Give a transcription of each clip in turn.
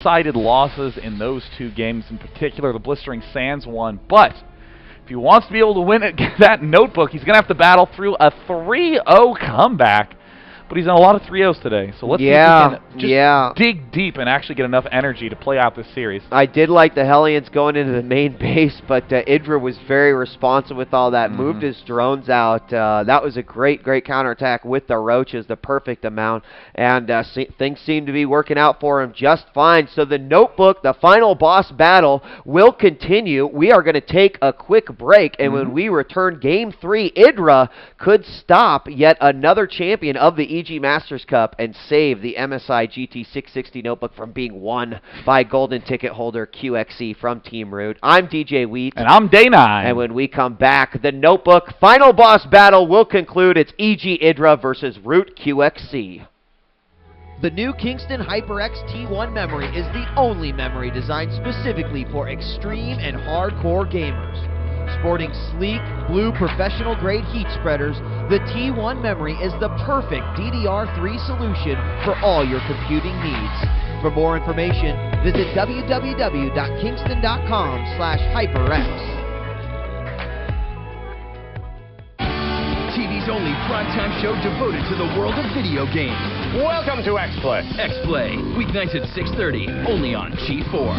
one-sided losses in those two games, in particular the Blistering Sands one, but if he wants to be able to win that notebook, he's going to have to battle through a 3-0 comeback. But he's done a lot of 3-0s today, so let's see if we can just dig deep and actually get enough energy to play out this series. I did like the Hellions going into the main base, but Idra was very responsive with all that, moved his drones out. That was a great counterattack with the Roaches, the perfect amount, and things seem to be working out for him just fine. So the notebook, the final boss battle, will continue. We are going to take a quick break, and when we return, Game 3, Idra could stop yet another champion of the EG Masters Cup and save the MSI GT660 Notebook from being won by golden ticket holder Qxc from Team Root. I'm DJ Wheat. And I'm Day9. And when we come back, the Notebook final boss battle will conclude. It's EG.Idra versus ROOT.Qxc. The new Kingston HyperX T1 memory is the only memory designed specifically for extreme and hardcore gamers. Sporting sleek, blue professional-grade heat spreaders, the T1 memory is the perfect DDR3 solution for all your computing needs. For more information, visit www.kingston.com/hyperx. TV's only primetime show devoted to the world of video games. Welcome to X-Play. X-Play, weeknights at 6:30, only on G4.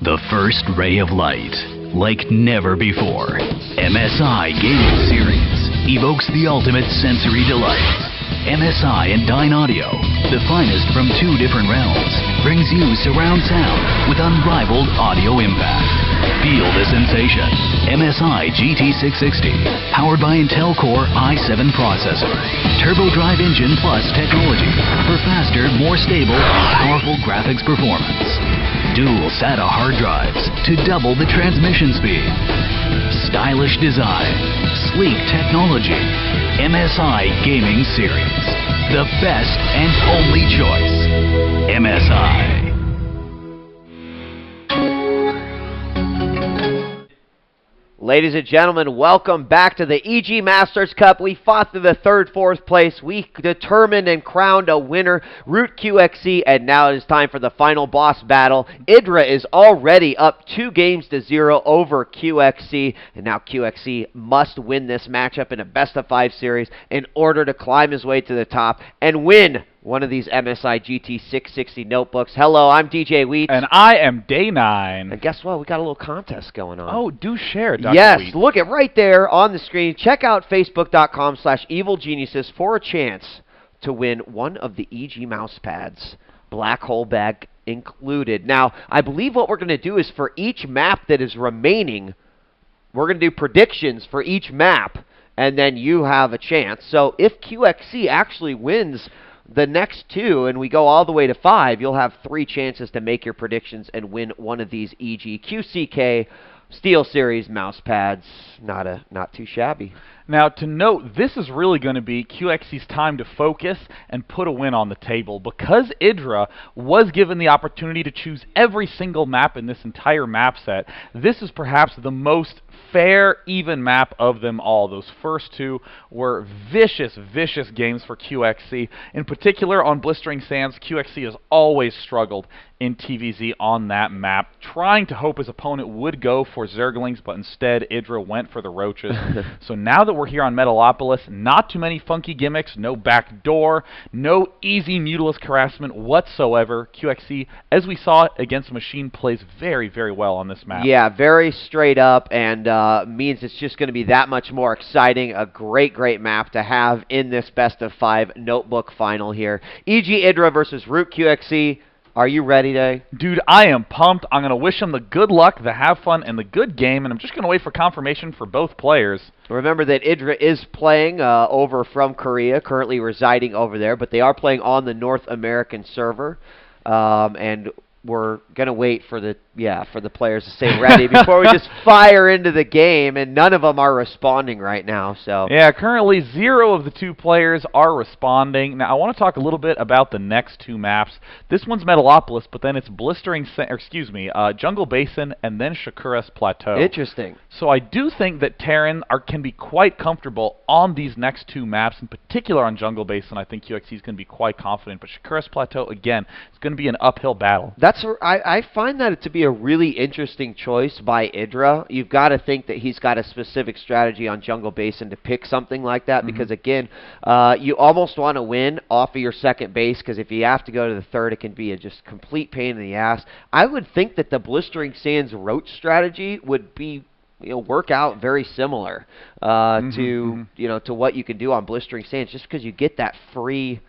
The first ray of light, like never before. MSI Gaming Series evokes the ultimate sensory delight. MSI and Dyn Audio, the finest from two different realms, brings you surround sound with unrivaled audio impact. Feel the sensation. MSI GT660, powered by Intel Core i7 processor. Turbo Drive Engine Plus technology for faster, more stable, and powerful graphics performance. Dual SATA hard drives to double the transmission speed. Stylish design, sleek technology. MSI Gaming Series, the best and only choice. MSI. Ladies and gentlemen, welcome back to the EG Masters Cup. We fought through the third, fourth place. We determined and crowned a winner, ROOT.Qxc, and now it is time for the final boss battle. Idra is already up 2-0 over Qxc, and now Qxc must win this matchup in a best-of-5 series in order to climb his way to the top and win one of these MSI GT660 notebooks. Hello, I'm DJ Wheat. And I am Day9. And guess what? We got a little contest going on. Oh, do share, Dr. Yes, Wheat. look it right there on the screen. Check out Facebook.com/EvilGeniuses for a chance to win one of the EG mouse pads. Black hole bag included. Now, I believe what we're going to do is for each map that is remaining, we're going to do predictions for each map, and then you have a chance. So if Qxc actually wins the next two, and we go all the way to 5, you'll have 3 chances to make your predictions and win one of these EG Qck Steel Series mouse pads. Not too shabby. Now, to note, this is really going to be Qxc's time to focus and put a win on the table. Because Idra was given the opportunity to choose every single map in this entire map set, this is perhaps the most fair, even map of them all. Those first two were vicious, vicious games for Qxc. In particular, on Blistering Sands, Qxc has always struggled in TVZ on that map, trying to hope his opponent would go for Zerglings, but instead Idra went for the Roaches. So now that we're here on Metalopolis, not too many funky gimmicks, no backdoor, no easy Mutalisk harassment whatsoever. Qxc, as we saw against Machine, plays very, very well on this map. Yeah, very straight up, and means it's just going to be that much more exciting. A great, great map to have in this best-of-5 notebook final here. EG.Idra versus ROOT.Qxc. Are you ready, Day? Dude, I am pumped. I'm going to wish them the good luck, the have fun, and the good game, and I'm just going to wait for confirmation for both players. Remember that Idra is playing over from Korea, currently residing over there, but they are playing on the North American server, and we're going to wait for the players to stay ready before we just fire into the game, and none of them are responding right now. So yeah, currently 0 of the 2 players are responding. Now I want to talk a little bit about the next 2 maps. This one's Metalopolis, but then it's Jungle Basin and then Shakura's Plateau. Interesting. So I do think that Terran can be quite comfortable on these next 2 maps, in particular on Jungle Basin. I think Qxc is going to be quite confident, but Shakura's Plateau, again, it's going to be an uphill battle. I find that to be a really interesting choice by Idra. You've got to think that he's got a specific strategy on Jungle Basin to pick something like that, because again, you almost want to win off of your second base, because if you have to go to the third, it can be a just complete pain in the ass. I would think that the Blistering Sands Roach strategy would be work out very similar to what you can do on Blistering Sands, just because you get that free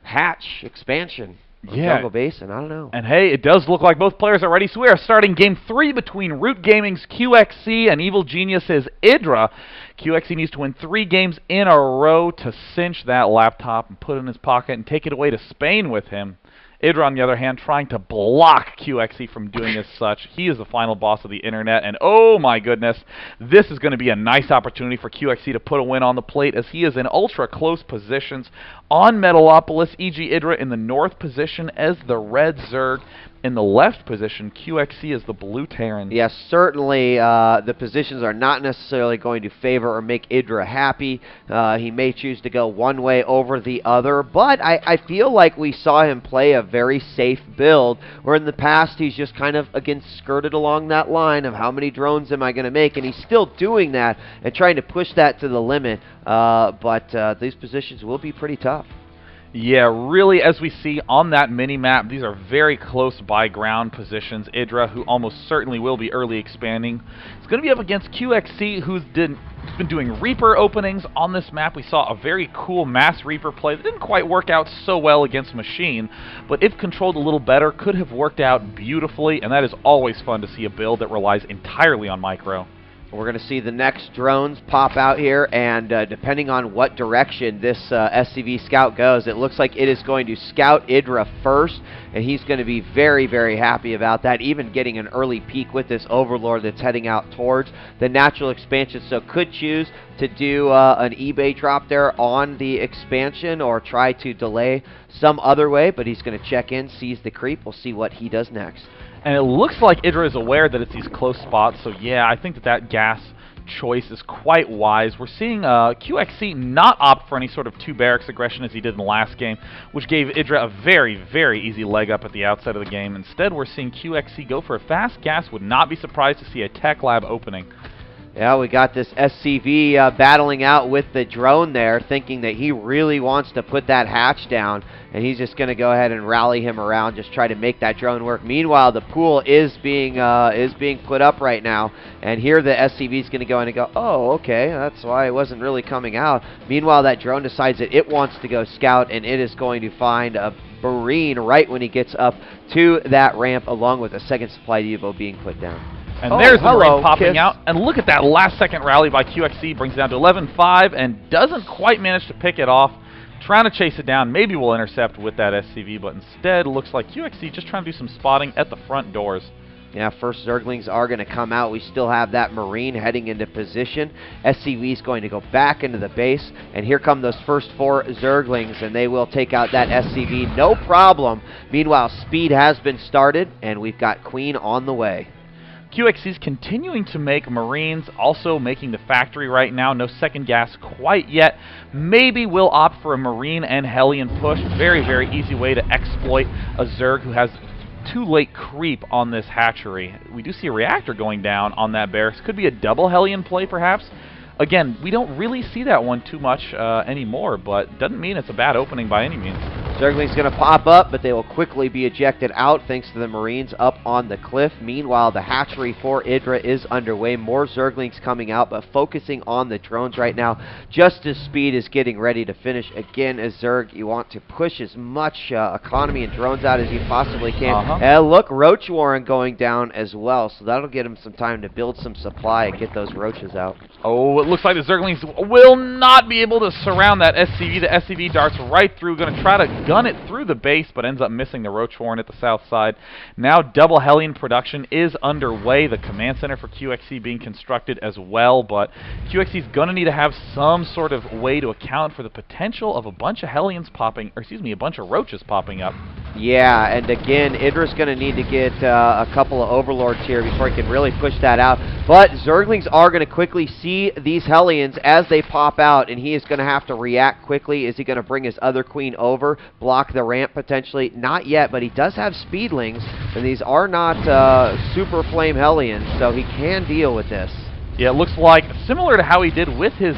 hatch expansion. Jungle Basin, I don't know. And hey, it does look like both players are ready, so we are starting Game 3 between ROOTGaming's Qxc and EvilGeniuses Idra. Qxc needs to win 3 games in a row to cinch that laptop and put it in his pocket and take it away to Spain with him. Idra, on the other hand, trying to block Qxc from doing as such. He is the final boss of the internet, and oh my goodness, this is going to be a nice opportunity for Qxc to put a win on the plate, as he is in ultra-close positions on Metalopolis. EG.Idra in the north position as the red Zerg. In the left position, Qxc is the blue Terran. Yes, certainly the positions are not necessarily going to favor or make Idra happy. He may choose to go one way over the other, but I feel like we saw him play a very safe build, where in the past he's just kind of, again, skirted along that line of how many drones am I going to make, and he's still doing that and trying to push that to the limit, but these positions will be pretty tough. Yeah, really, as we see on that mini-map, these are very close by ground positions. Idra, who almost certainly will be early expanding, is going to be up against Qxc, who's been doing Reaper openings on this map. We saw a very cool Mass Reaper play that didn't quite work out so well against Machine, but if controlled a little better, could have worked out beautifully, and that is always fun to see a build that relies entirely on micro. We're going to see the next drones pop out here, and depending on what direction this SCV scout goes, it looks like it is going to scout Idra first, and he's going to be very, very happy about that, even getting an early peek with this Overlord that's heading out towards the natural expansion. So could choose to do an eBay drop there on the expansion, or try to delay some other way, but he's going to check in, seize the creep. We'll see what he does next. And it looks like Idra is aware that it's these close spots, so yeah, I think that gas choice is quite wise. We're seeing Qxc not opt for any sort of 2 barracks aggression as he did in the last game, which gave Idra a very, very easy leg up at the outset of the game. Instead, we're seeing Qxc go for a fast gas. Would not be surprised to see a tech lab opening. Yeah, we got this SCV battling out with the drone there, thinking that he really wants to put that hatch down, and he's just going to go ahead and rally him around, just try to make that drone work. Meanwhile, the pool is being put up right now, and here the SCV is going to go in and go, oh, okay, that's why it wasn't really coming out. Meanwhile, that drone decides that it wants to go scout, and it is going to find a Marine right when he gets up to that ramp, along with a second supply depot being put down. And there's the Marine popping out. And look at that last-second rally by Qxc. Brings it down to 11-5 and doesn't quite manage to pick it off. Trying to chase it down. Maybe we'll intercept with that SCV, but instead looks like Qxc just trying to do some spotting at the front doors. Yeah, first Zerglings are going to come out. We still have that Marine heading into position. SCV is going to go back into the base, and here come those first 4 Zerglings, and they will take out that SCV, no problem. Meanwhile, speed has been started, and we've got Queen on the way. Qxc's continuing to make Marines, also making the factory right now. No second gas quite yet. Maybe we'll opt for a Marine and Hellion push. Very, very easy way to exploit a Zerg who has too late creep on this hatchery. We do see a reactor going down on that barracks. Could be a double Hellion play, perhaps. Again, we don't really see that one too much anymore, but doesn't mean it's a bad opening by any means. Zergling's going to pop up, but they will quickly be ejected out thanks to the Marines up on the cliff. Meanwhile, the hatchery for Idra is underway. More Zerglings coming out, but focusing on the drones right now. Justice Speed is getting ready to finish. Again, as Zerg, you want to push as much economy and drones out as you possibly can. And look, Roach Warren going down as well, so that'll get him some time to build some supply and get those roaches out. Oh, it looks like the Zerglings will not be able to surround that SCV. The SCV darts right through, going to try to gun it through the base, but ends up missing the Roach Warren at the south side. Now double Hellion production is underway. The command center for Qxc being constructed as well, but Qxc's going to need to have some sort of way to account for the potential of a bunch of Hellions popping, or excuse me, a bunch of Roaches popping up. Yeah, and again, Idra's going to need to get a couple of Overlords here before he can really push that out. But Zerglings are going to quickly see these Hellions as they pop out, and he is going to have to react quickly. Is he going to bring his other queen over, block the ramp potentially? Not yet, but he does have Speedlings, and these are not super flame Hellions, so he can deal with this. Yeah, it looks like, similar to how he did with his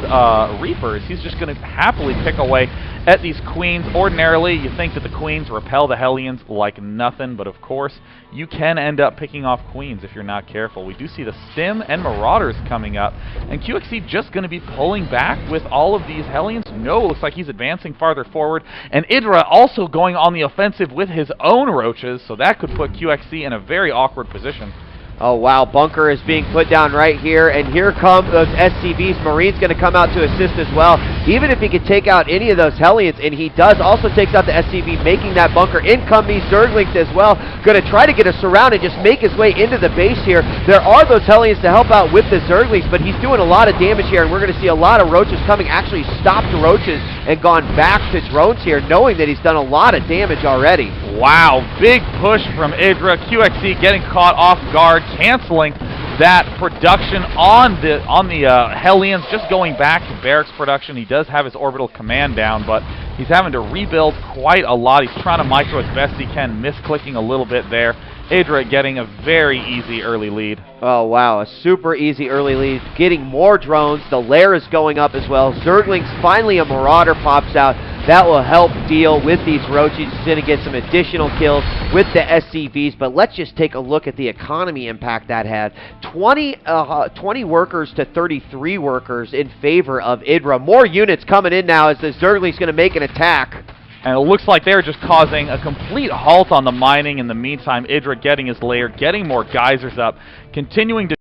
Reapers, he's just going to happily pick away at these Queens. Ordinarily, you think that the Queens repel the Hellions like nothing, but of course, you can end up picking off Queens if you're not careful. We do see the Stim and Marauders coming up, and Qxc just going to be pulling back with all of these Hellions. No, it looks like he's advancing farther forward, and Idra also going on the offensive with his own Roaches, so that could put Qxc in a very awkward position. Oh, wow. Bunker is being put down right here, and here come those SCVs. Marine's going to come out to assist as well. Even if he could take out any of those Hellions, and he does, also takes out the SCV, making that bunker. In come these Zerglings as well. Going to try to get us surrounded, just make his way into the base here. There are those Hellions to help out with the Zerglings, but he's doing a lot of damage here, and we're going to see a lot of Roaches coming. Actually stopped Roaches and gone back to drones here, knowing that he's done a lot of damage already. Wow, big push from Idra. Qxc getting caught off guard, canceling that production on the Hellions, just going back to barracks production. He does have his orbital command down, but he's having to rebuild quite a lot. He's trying to micro as best he can, misclicking a little bit there. Idra getting a very easy early lead. Oh, wow, a super easy early lead. Getting more drones. The lair is going up as well. Zerglings, finally a Marauder pops out. That will help deal with these Roaches. He's going to get some additional kills with the SCVs, but let's just take a look at the economy impact that had. 20 workers to 33 workers in favor of Idra. More units coming in now as the Zergling's going to make an attack. And it looks like they're just causing a complete halt on the mining. In the meantime, Idra getting his lair, getting more geysers up, continuing to